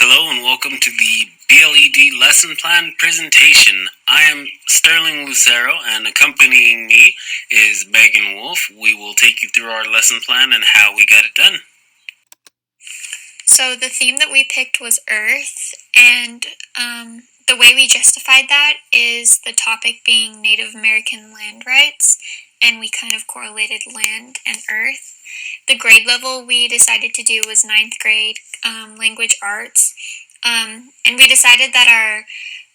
Hello and welcome to the BLED lesson plan presentation. I am Sterling Lucero and accompanying me is Megan Wolf. We will take you through our lesson plan and how we got it done. So the theme that we picked was Earth, and the way we justified that is the topic being Native American land rights, and we kind of correlated land and Earth. The grade level we decided to do was 9th grade language arts, and we decided that our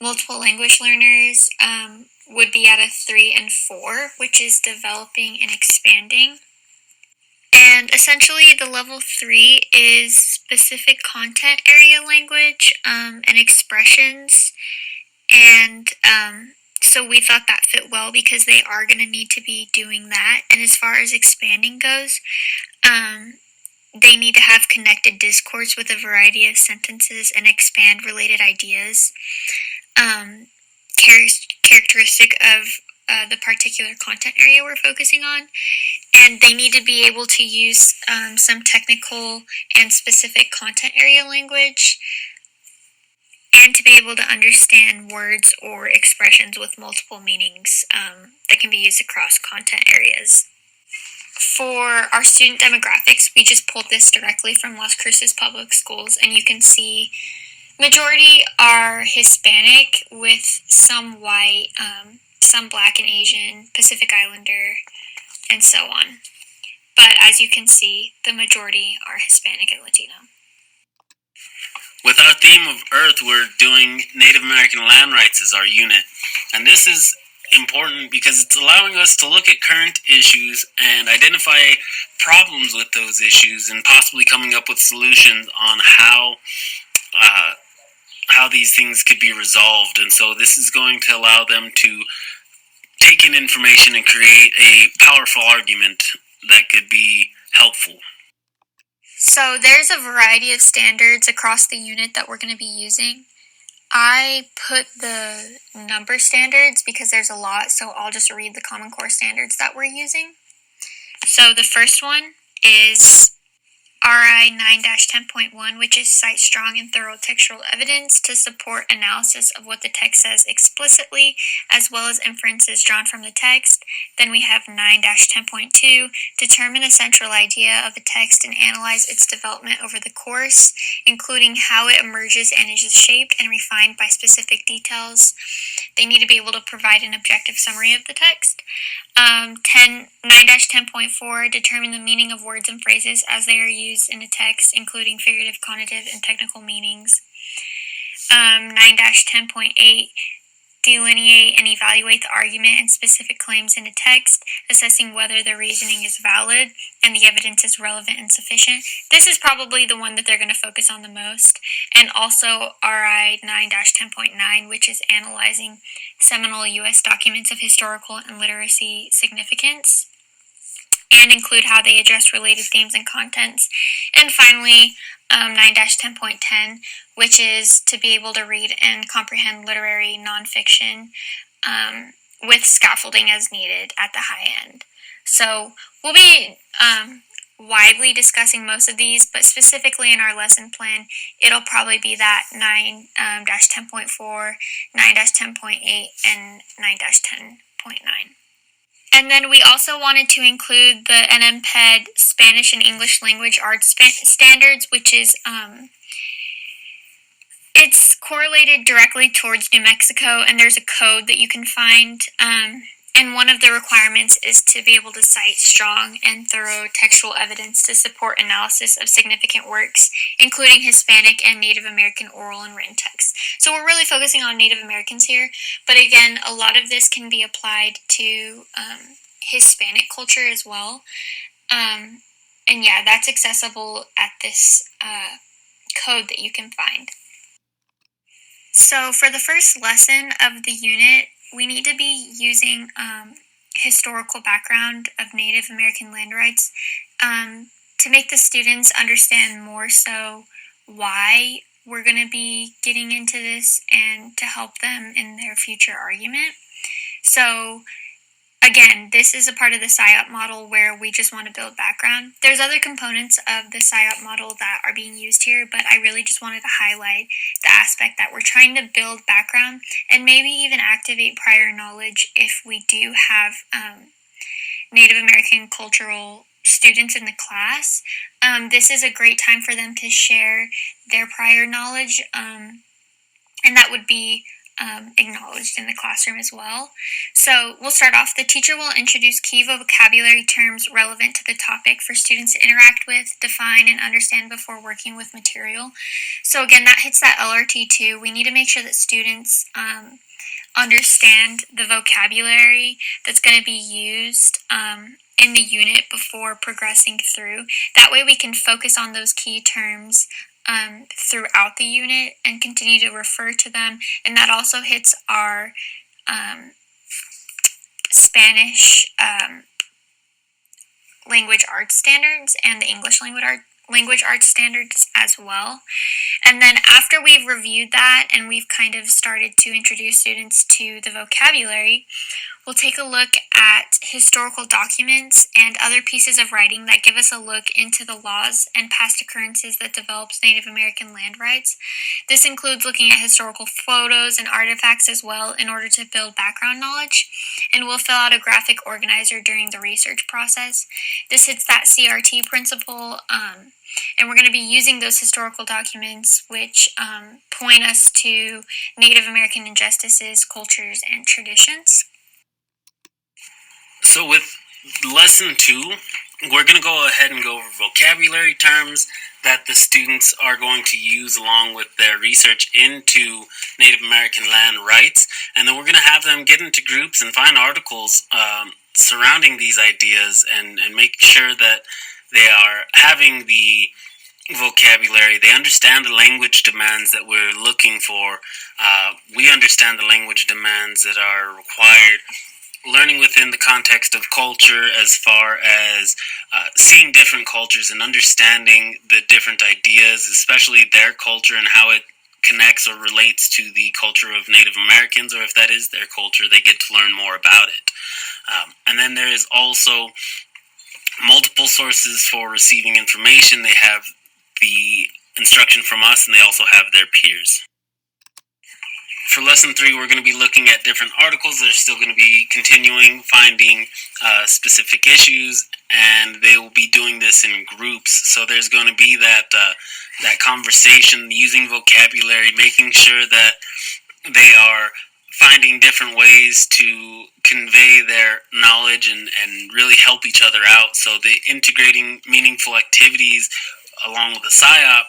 multiple language learners would be at a 3 and 4, which is developing and expanding. And essentially, the level 3 is specific content area language and expressions. And so we thought that fit well because they are going to need to be doing that. And as far as expanding goes, they need to have connected discourse with a variety of sentences and expand related ideas. Characteristic of the particular content area we're focusing on, and they need to be able to use some technical and specific content area language, and to be able to understand words or expressions with multiple meanings that can be used across content areas. For our student demographics, we just pulled this directly from Las Cruces Public Schools, and you can see majority are Hispanic with some white, some Black and Asian, Pacific Islander, and so on. But as you can see, the majority are Hispanic and Latino. With our theme of Earth, we're doing Native American land rights as our unit. And this is important because it's allowing us to look at current issues and identify problems with those issues and possibly coming up with solutions on how these things could be resolved. And so this is going to allow them to take in information and create a powerful argument that could be helpful. So there's a variety of standards across the unit that we're going to be using. I put the number standards because there's a lot, so I'll just read the Common Core standards that we're using. So the first one is RI 9-10.1, which is cite strong and thorough textual evidence to support analysis of what the text says explicitly, as well as inferences drawn from the text. Then we have 9-10.2, determine a central idea of a text and analyze its development over the course, including how it emerges and is shaped and refined by specific details. They need to be able to provide an objective summary of the text. 9-10.4, determine the meaning of words and phrases as they are used in a text, including figurative, connotative, and technical meanings. 9-10.8, delineate and evaluate the argument and specific claims in a text, assessing whether the reasoning is valid and the evidence is relevant and sufficient. This is probably the one that they're going to focus on the most. And also RI 9-10.9, which is analyzing seminal U.S. documents of historical and literacy significance, and include how they address related themes and contents. And finally, 9-10.10, which is to be able to read and comprehend literary nonfiction with scaffolding as needed at the high end. So we'll be widely discussing most of these, but specifically in our lesson plan, it'll probably be that 9-10.4, 9-10.8, and 9-10.9. And then we also wanted to include the NMPED Spanish and English Language Arts standards, which is, it's correlated directly towards New Mexico, and there's a code that you can find. And one of the requirements is to be able to cite strong and thorough textual evidence to support analysis of significant works, including Hispanic and Native American oral and written texts. So we're really focusing on Native Americans here, but again, a lot of this can be applied to Hispanic culture as well. And yeah, that's accessible at this code that you can find. So for the first lesson of the unit, we need to be using historical background of Native American land rights to make the students understand more so why we're going to be getting into this and to help them in their future argument. So Again, this is a part of the SIOP model where we just want to build background. There's other components of the SIOP model that are being used here, but I really just wanted to highlight the aspect that we're trying to build background and maybe even activate prior knowledge if we do have Native American cultural students in the class. This is a great time for them to share their prior knowledge, and that would be acknowledged in the classroom as well. So we'll start off. The teacher will introduce key vocabulary terms relevant to the topic for students to interact with, define, and understand before working with material. So again, that hits that LRT2. We need to make sure that students understand the vocabulary that's going to be used in the unit before progressing through. That way we can focus on those key terms throughout the unit and continue to refer to them, and that also hits our Spanish language arts standards and the English language arts standards as well. And then after we've reviewed that and we've kind of started to introduce students to the vocabulary, we'll take a look at historical documents and other pieces of writing that give us a look into the laws and past occurrences that developed Native American land rights. This includes looking at historical photos and artifacts as well in order to build background knowledge, and we'll fill out a graphic organizer during the research process. This hits that CRT principle, and we're going to be using those historical documents which point us to Native American injustices, cultures, and traditions. So with lesson 2, we're going to go ahead and go over vocabulary terms that the students are going to use along with their research into Native American land rights, and then we're going to have them get into groups and find articles surrounding these ideas and make sure that they are having the vocabulary, they understand the language demands that we're looking for. We understand the language demands that are required, learning within the context of culture as far as seeing different cultures and understanding the different ideas, especially their culture and how it connects or relates to the culture of Native Americans, or if that is their culture, they get to learn more about it. And then there is also multiple sources for receiving information. They have the instruction from us, and they also have their peers. For lesson 3, we're going to be looking at different articles that are still going to be continuing, finding specific issues, and they will be doing this in groups. So there's going to be that conversation, using vocabulary, making sure that they are finding different ways to convey their knowledge and really help each other out. So the integrating meaningful activities along with the SIOP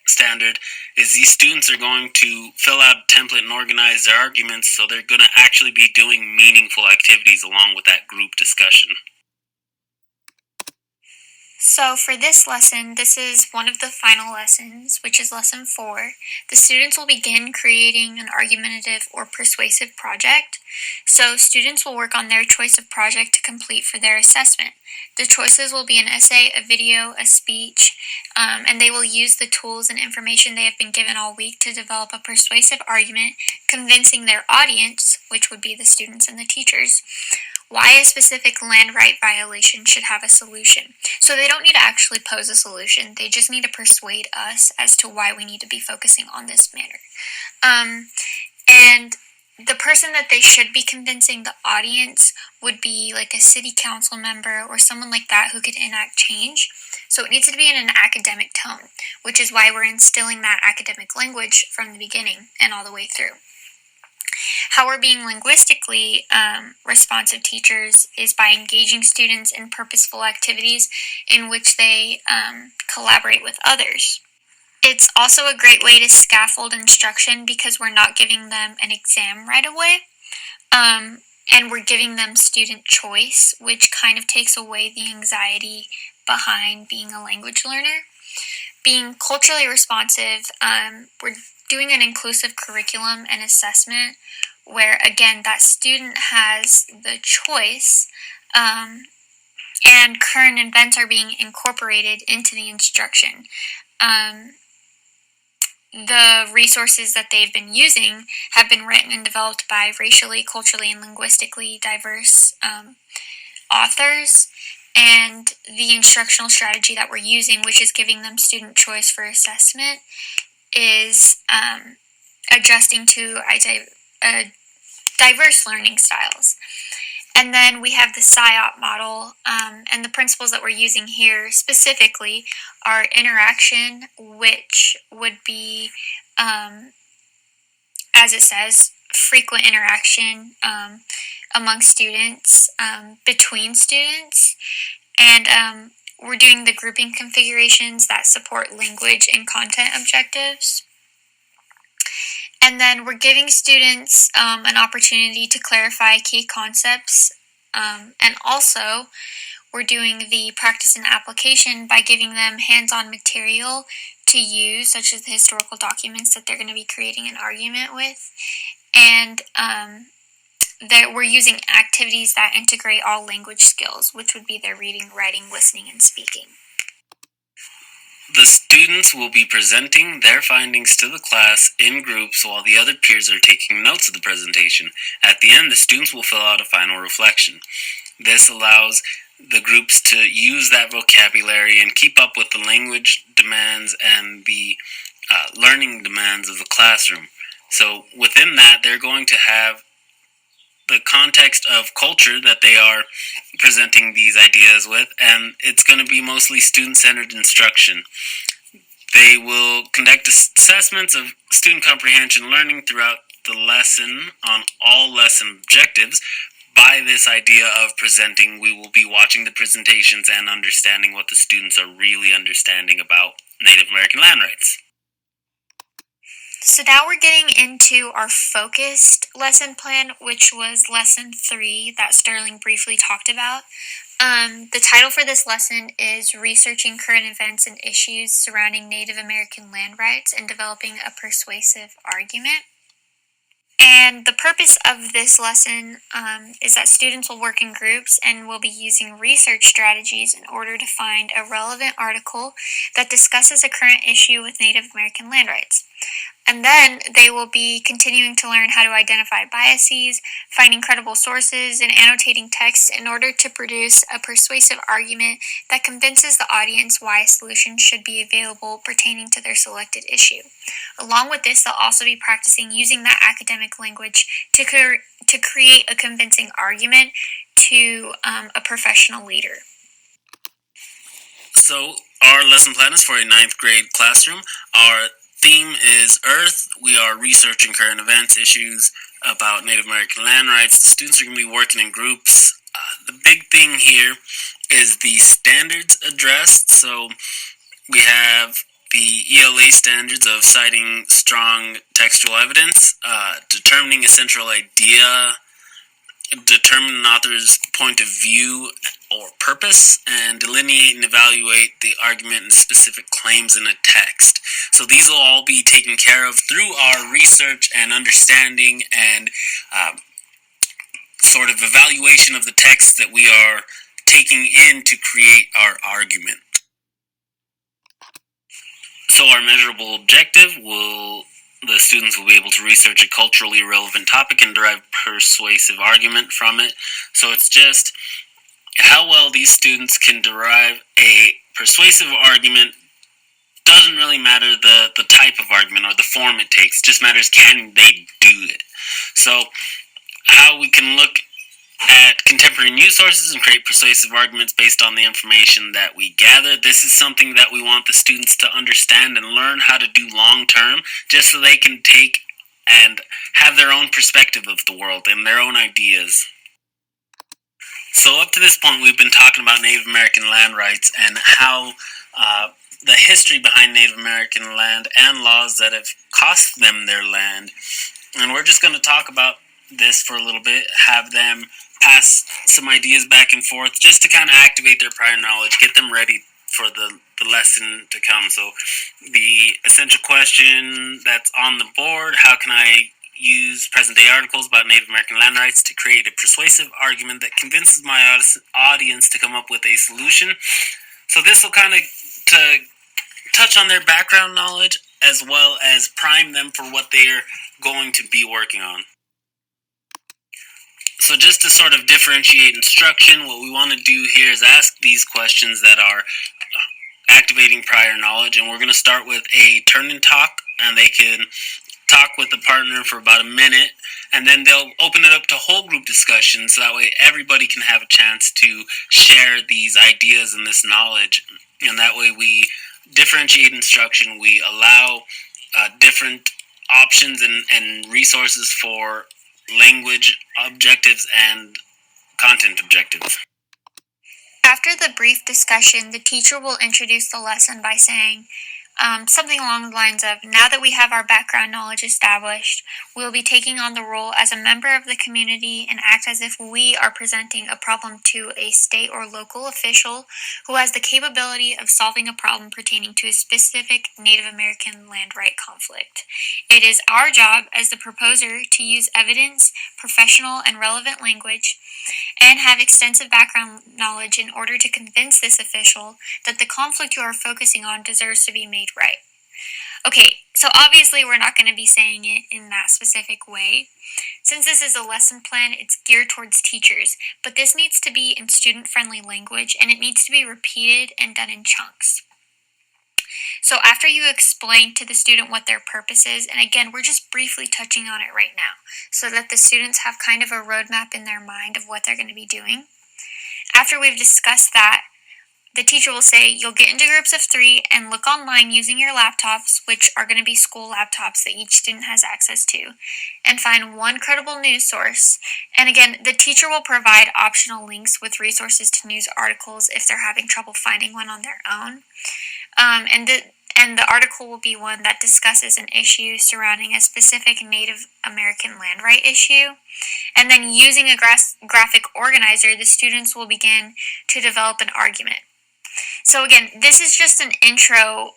standard is these students are going to fill out a template and organize their arguments, so they're going to actually be doing meaningful activities along with that group discussion. So for this lesson, this is one of the final lessons, which is lesson 4. The students will begin creating an argumentative or persuasive project. So students will work on their choice of project to complete for their assessment. The choices will be an essay, a video, a speech, and they will use the tools and information they have been given all week to develop a persuasive argument, convincing their audience, which would be the students and the teachers, why a specific land right violation should have a solution. So they don't need to actually pose a solution, they just need to persuade us as to why we need to be focusing on this matter. And the person that they should be convincing, the audience, would be like a city council member or someone like that who could enact change. So it needs to be in an academic tone, which is why we're instilling that academic language from the beginning and all the way through. How we're being linguistically responsive teachers is by engaging students in purposeful activities in which they collaborate with others. It's also a great way to scaffold instruction because we're not giving them an exam right away, and we're giving them student choice, which kind of takes away the anxiety behind being a language learner. Being culturally responsive, we're doing an inclusive curriculum and assessment where, again, that student has the choice, and current events are being incorporated into the instruction. the resources that they've been using have been written and developed by racially, culturally, and linguistically diverse authors. And the instructional strategy that we're using, which is giving them student choice for assessment, is adjusting to diverse learning styles. And then we have the SIOP model, and the principles that we're using here specifically are interaction, which would be, as it says, frequent interaction among students, between students, and we're doing the grouping configurations that support language and content objectives. And then we're giving students an opportunity to clarify key concepts, and also we're doing the practice and application by giving them hands-on material to use, such as the historical documents that they're going to be creating an argument with, and that we're using activities that integrate all language skills, which would be their reading, writing, listening, and speaking. The students will be presenting their findings to the class in groups while the other peers are taking notes of the presentation. At the end, the students will fill out a final reflection. This allows the groups to use that vocabulary and keep up with the language demands and the learning demands of the classroom. So within that, they're going to have the context of culture that they are presenting these ideas with, and it's going to be mostly student-centered instruction. They will conduct assessments of student comprehension learning throughout the lesson on all lesson objectives. By this idea of presenting, we will be watching the presentations and understanding what the students are really understanding about Native American land rights. So now we're getting into our focused lesson plan, which was lesson 3 that Sterling briefly talked about. The title for this lesson is Researching Current Events and Issues Surrounding Native American Land Rights and Developing a Persuasive Argument. And the purpose of this lesson is that students will work in groups and will be using research strategies in order to find a relevant article that discusses a current issue with Native American land rights. And then they will be continuing to learn how to identify biases, finding credible sources, and annotating text in order to produce a persuasive argument that convinces the audience why a solution should be available pertaining to their selected issue. Along with this, they'll also be practicing using that academic language to create a convincing argument to a professional leader. So our lesson plan is for a 9th grade classroom. Our theme is Earth. We are researching current events, issues about Native American land rights. The students are going to be working in groups. The big thing here is the standards addressed. So we have the ELA standards of citing strong textual evidence, determining a central idea, determine an author's point of view or purpose, and delineate and evaluate the argument and specific claims in a text. So these will all be taken care of through our research and understanding and sort of evaluation of the text that we are taking in to create our argument. So our measurable objective the students will be able to research a culturally relevant topic and derive persuasive argument from it. So it's just how well these students can derive a persuasive argument. Doesn't really matter the type of argument or the form it takes. It just matters, can they do it? So how we can look at contemporary news sources and create persuasive arguments based on the information that we gather. This is something that we want the students to understand and learn how to do long term, just so they can take and have their own perspective of the world and their own ideas. So up to this point, we've been talking about Native American land rights and how the history behind Native American land and laws that have cost them their land. And we're just going to talk about this for a little bit, have them pass some ideas back and forth just to kind of activate their prior knowledge, get them ready for the lesson to come. So the essential question that's on the board, how can I use present-day articles about Native American land rights to create a persuasive argument that convinces my audience to come up with a solution? So this will kind of to touch on their background knowledge as well as prime them for what they're going to be working on. So just to sort of differentiate instruction, what we want to do here is ask these questions that are activating prior knowledge, and we're going to start with a turn and talk, and they can talk with the partner for about a minute, and then they'll open it up to whole group discussion, so that way everybody can have a chance to share these ideas and this knowledge, and that way we differentiate instruction, we allow different options and resources for language objectives and content objectives. After the brief discussion, the teacher will introduce the lesson by saying something along the lines of, now that we have our background knowledge established, we will be taking on the role as a member of the community and act as if we are presenting a problem to a state or local official who has the capability of solving a problem pertaining to a specific Native American land right conflict. It is our job as the proposer to use evidence, professional and relevant language, and have extensive background knowledge in order to convince this official that the conflict you are focusing on deserves to be made right. Okay, so obviously we're not going to be saying it in that specific way. Since this is a lesson plan, it's geared towards teachers, but this needs to be in student-friendly language, and it needs to be repeated and done in chunks. So after you explain to the student what their purpose is, and again, we're just briefly touching on it right now, so that the students have kind of a roadmap in their mind of what they're going to be doing. After we've discussed that, the teacher will say, you'll get into groups of 3 and look online using your laptops, which are going to be school laptops that each student has access to, and find one credible news source. And again, the teacher will provide optional links with resources to news articles if they're having trouble finding one on their own. And the article will be one that discusses an issue surrounding a specific Native American land right issue. And then using a graphic organizer, the students will begin to develop an argument. So again, this is just an intro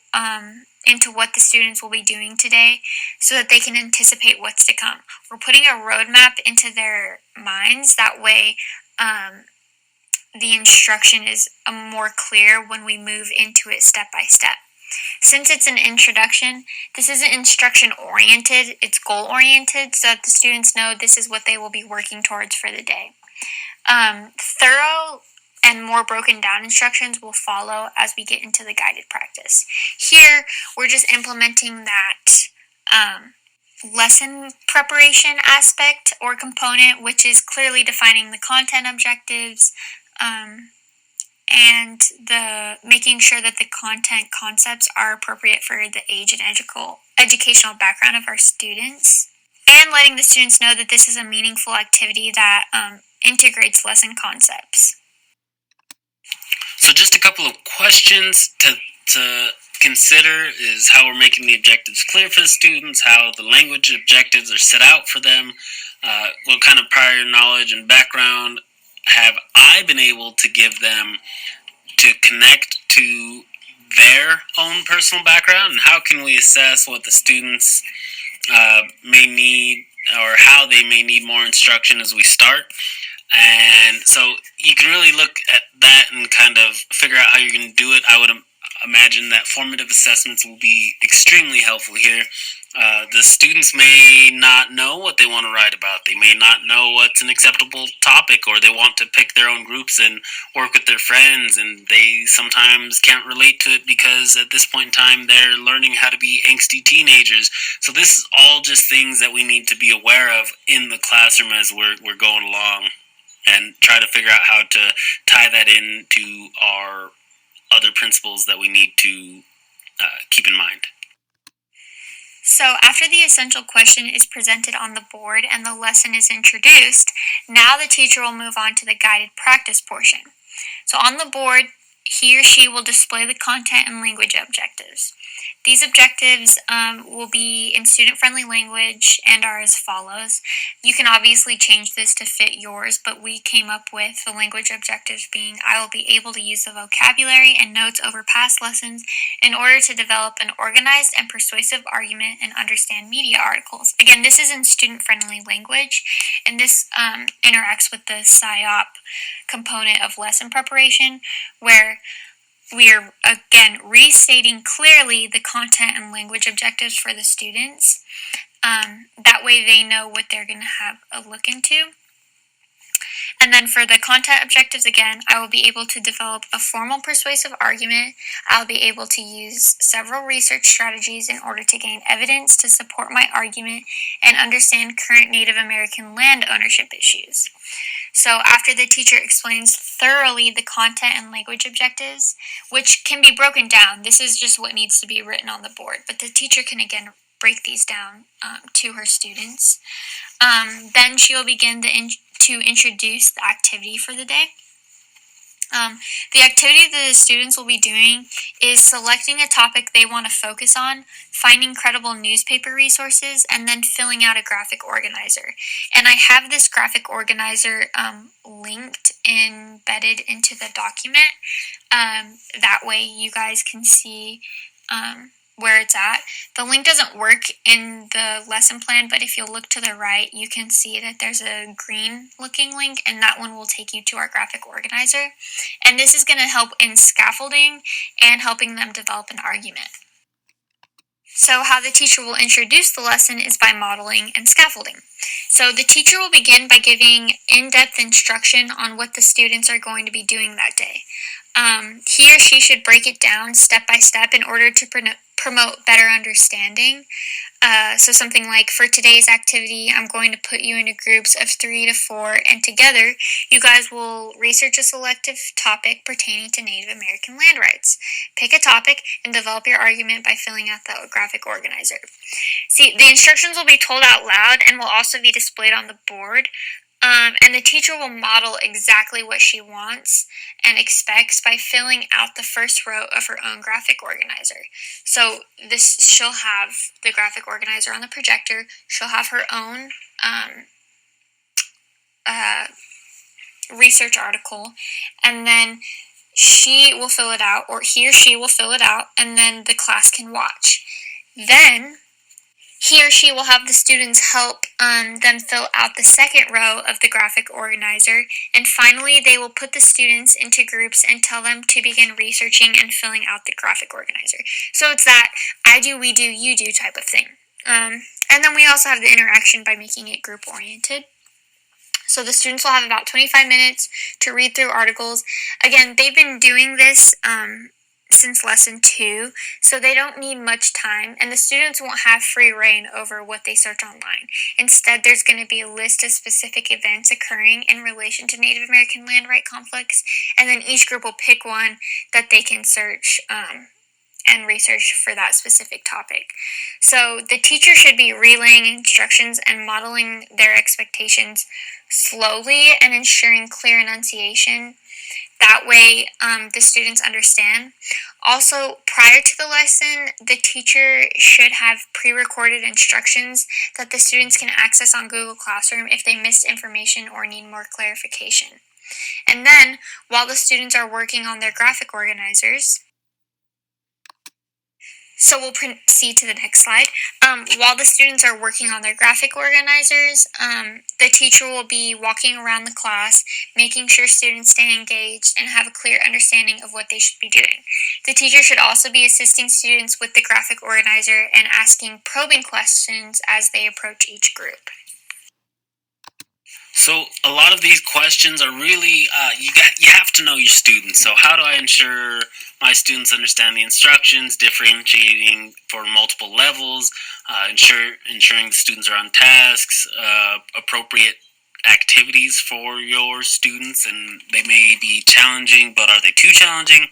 into what the students will be doing today so that they can anticipate what's to come. We're putting a roadmap into their minds. That way the instruction is more clear when we move into it step by step. Since it's an introduction, this isn't instruction-oriented, it's goal-oriented, so that the students know this is what they will be working towards for the day. Thorough and more broken down instructions will follow as we get into the guided practice. Here, we're just implementing that lesson preparation aspect or component, which is clearly defining the content objectives, and making sure that the content concepts are appropriate for the age and educational background of our students, and letting the students know that this is a meaningful activity that integrates lesson concepts. So just a couple of questions to consider is how we're making the objectives clear for the students, how the language objectives are set out for them, what kind of prior knowledge and background have I been able to give them to connect to their own personal background, and how can we assess what the students may need or how they may need more instruction as we start. And so you can really look at that and kind of figure out how you're going to do it. I would imagine that formative assessments will be extremely helpful here. The students may not know what they want to write about. They may not know what's an acceptable topic, or they want to pick their own groups and work with their friends, and they sometimes can't relate to it because at this point in time they're learning how to be angsty teenagers. So this is all just things that we need to be aware of in the classroom as we're going along, and try to figure out how to tie that into our other principles that we need to keep in mind. So after the essential question is presented on the board and the lesson is introduced, now the teacher will move on to the guided practice portion. So on the board, he or she will display the content and language objectives. These objectives will be in student-friendly language and are as follows. You can obviously change this to fit yours, but we came up with the language objectives being, I will be able to use the vocabulary and notes over past lessons in order to develop an organized and persuasive argument and understand media articles. Again, this is in student-friendly language, and this interacts with the PSYOP component of lesson preparation, where we are, again, restating clearly the content and language objectives for the students. That way they know what they're going to have a look into. And then for the content objectives, again, I will be able to develop a formal persuasive argument. I'll be able to use several research strategies in order to gain evidence to support my argument and understand current Native American land ownership issues. So after the teacher explains thoroughly the content and language objectives, which can be broken down, this is just what needs to be written on the board, but the teacher can again break these down to her students. Then she will begin to introduce the activity for the day. The activity that the students will be doing is selecting a topic they want to focus on, finding credible newspaper resources, and then filling out a graphic organizer. And I have this graphic organizer linked, embedded into the document. That way you guys can see where it's at. The link doesn't work in the lesson plan, but if you'll look to the right, you can see that there's a green looking link, and that one will take you to our graphic organizer. And this is going to help in scaffolding and helping them develop an argument. So how the teacher will introduce the lesson is by modeling and scaffolding. So the teacher will begin by giving in-depth instruction on what the students are going to be doing that day. He or she should break it down step by step in order to promote better understanding. So something like, for today's activity, I'm going to put you into groups of 3 to 4, and together you guys will research a selective topic pertaining to Native American land rights. Pick a topic and develop your argument by filling out the graphic organizer. See, the instructions will be told out loud and will also be displayed on the board. And the teacher will model exactly what she wants and expects by filling out the first row of her own graphic organizer. So she'll have the graphic organizer on the projector. She'll have her own research article, and then she will fill it out, or he or she will fill it out, and then the class can watch. Then he or she will have the students help them fill out the second row of the graphic organizer, and finally they will put the students into groups and tell them to begin researching and filling out the graphic organizer. So it's that I do, we do, you do type of thing. And then we also have the interaction by making it group oriented. So the students will have about 25 minutes to read through articles. Again, they've been doing this since lesson 2, so they don't need much time, and the students won't have free reign over what they search online. Instead, there's going to be a list of specific events occurring in relation to Native American land right conflicts, and then each group will pick one that they can search and research for that specific topic. So the teacher should be relaying instructions and modeling their expectations slowly and ensuring clear enunciation. That way, the students understand. Also, prior to the lesson, the teacher should have pre-recorded instructions that the students can access on Google Classroom if they missed information or need more clarification. And then, while the students are working on their graphic organizers, so we'll proceed to the next slide. While the students are working on their graphic organizers, the teacher will be walking around the class, making sure students stay engaged and have a clear understanding of what they should be doing. The teacher should also be assisting students with the graphic organizer and asking probing questions as they approach each group. So a lot of these questions are really, you have to know your students. So how do I ensure my students understand the instructions, differentiating for multiple levels, ensuring the students are on tasks, appropriate activities for your students, and they may be challenging, but are they too challenging?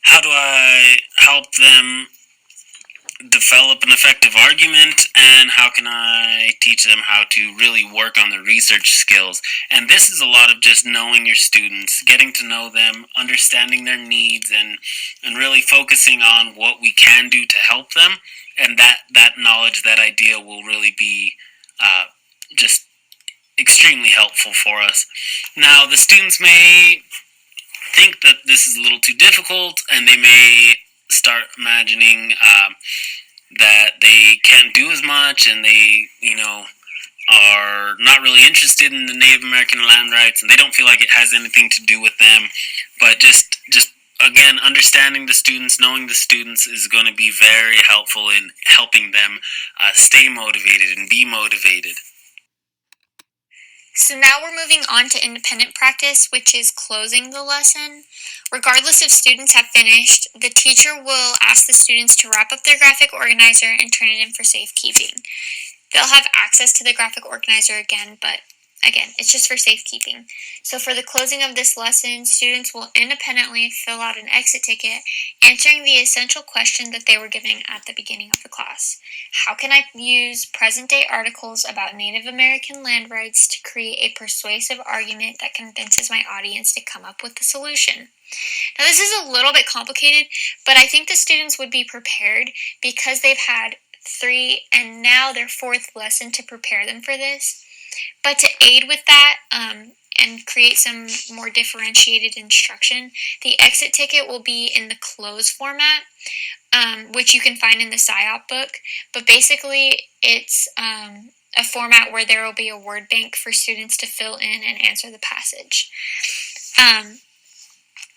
How do I help them develop an effective argument, and how can I teach them how to really work on their research skills? And this is a lot of just knowing your students, getting to know them, understanding their needs, and really focusing on what we can do to help them. And that knowledge, that idea will really be just extremely helpful for us. Now, the students may think that this is a little too difficult, and they may start imagining that they can't do as much, and they, are not really interested in the Native American land rights, and they don't feel like it has anything to do with them. But just again, understanding the students, knowing the students is going to be very helpful in helping them stay motivated and be motivated. So now we're moving on to independent practice, which is closing the lesson. Regardless if students have finished, the teacher will ask the students to wrap up their graphic organizer and turn it in for safekeeping. They'll have access to the graphic organizer again, but again, it's just for safekeeping. So for the closing of this lesson, students will independently fill out an exit ticket, answering the essential question that they were given at the beginning of the class. How can I use present-day articles about Native American land rights to create a persuasive argument that convinces my audience to come up with a solution? Now, this is a little bit complicated, but I think the students would be prepared because they've had 3 and now their 4th lesson to prepare them for this. But to aid with that and create some more differentiated instruction, the exit ticket will be in the closed format, which you can find in the SIOP book. But basically, it's a format where there will be a word bank for students to fill in and answer the passage.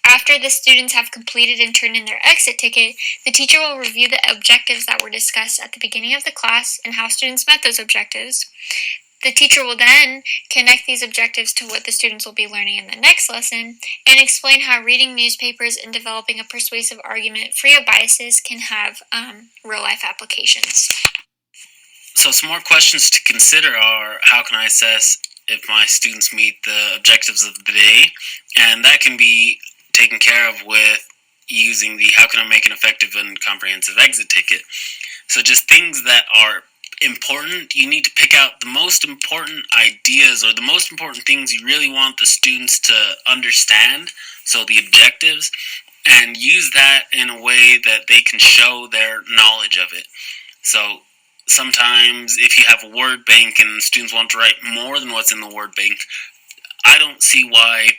After the students have completed and turned in their exit ticket, the teacher will review the objectives that were discussed at the beginning of the class and how students met those objectives. The teacher will then connect these objectives to what the students will be learning in the next lesson and explain how reading newspapers and developing a persuasive argument free of biases can have real-life applications. So some more questions to consider are, how can I assess if my students meet the objectives of the day? And that can be taken care of with using the how can I make an effective and comprehensive exit ticket. So just things that are important, you need to pick out the most important ideas or the most important things you really want the students to understand, so the objectives, and use that in a way that they can show their knowledge of it. So sometimes if you have a word bank and students want to write more than what's in the word bank, I don't see why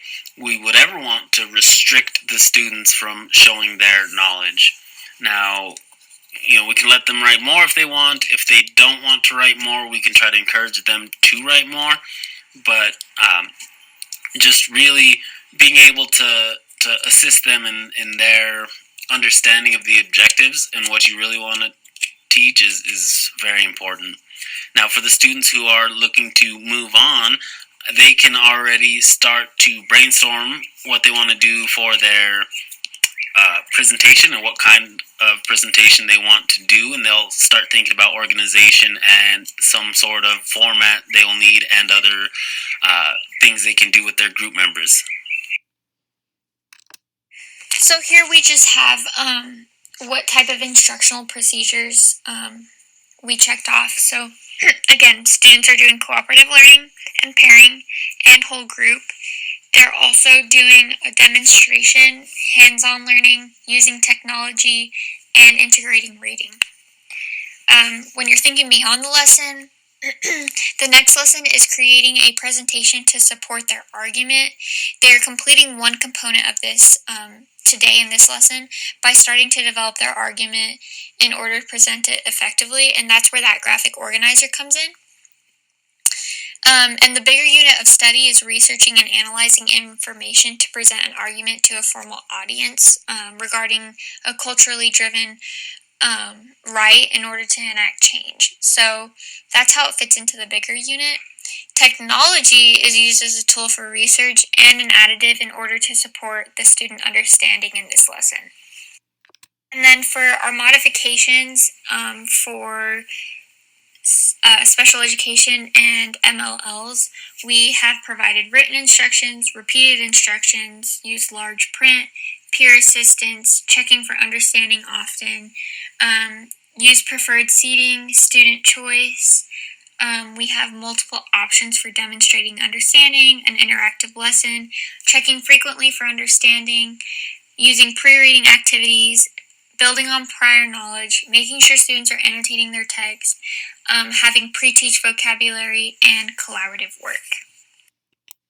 we would ever want to restrict the students from showing their knowledge. Now, we can let them write more if they want. If they don't want to write more, we can try to encourage them to write more. But just really being able to assist them in their understanding of the objectives and what you really want to teach is very important. Now, for the students who are looking to move on, they can already start to brainstorm what they want to do for their presentation and what kind of presentation they want to do, and they'll start thinking about organization and some sort of format they will need and other things they can do with their group members. So here we just have what type of instructional procedures we checked off. So again, students are doing cooperative learning and pairing and whole group. They're also doing a demonstration, hands-on learning, using technology, and integrating reading. When you're thinking beyond the lesson, the next lesson is creating a presentation to support their argument. They're completing one component of this today in this lesson by starting to develop their argument in order to present it effectively, and that's where that graphic organizer comes in. And the bigger unit of study is researching and analyzing information to present an argument to a formal audience regarding a culturally driven right in order to enact change. So that's how it fits into the bigger unit. Technology is used as a tool for research and an additive in order to support the student understanding in this lesson. And then for our modifications for special education and MLLs, we have provided written instructions, repeated instructions, used large print, peer assistance, checking for understanding often, use preferred seating, student choice. We have multiple options for demonstrating understanding, an interactive lesson, checking frequently for understanding, using pre-reading activities, building on prior knowledge, making sure students are annotating their text, having pre-teach vocabulary, and collaborative work.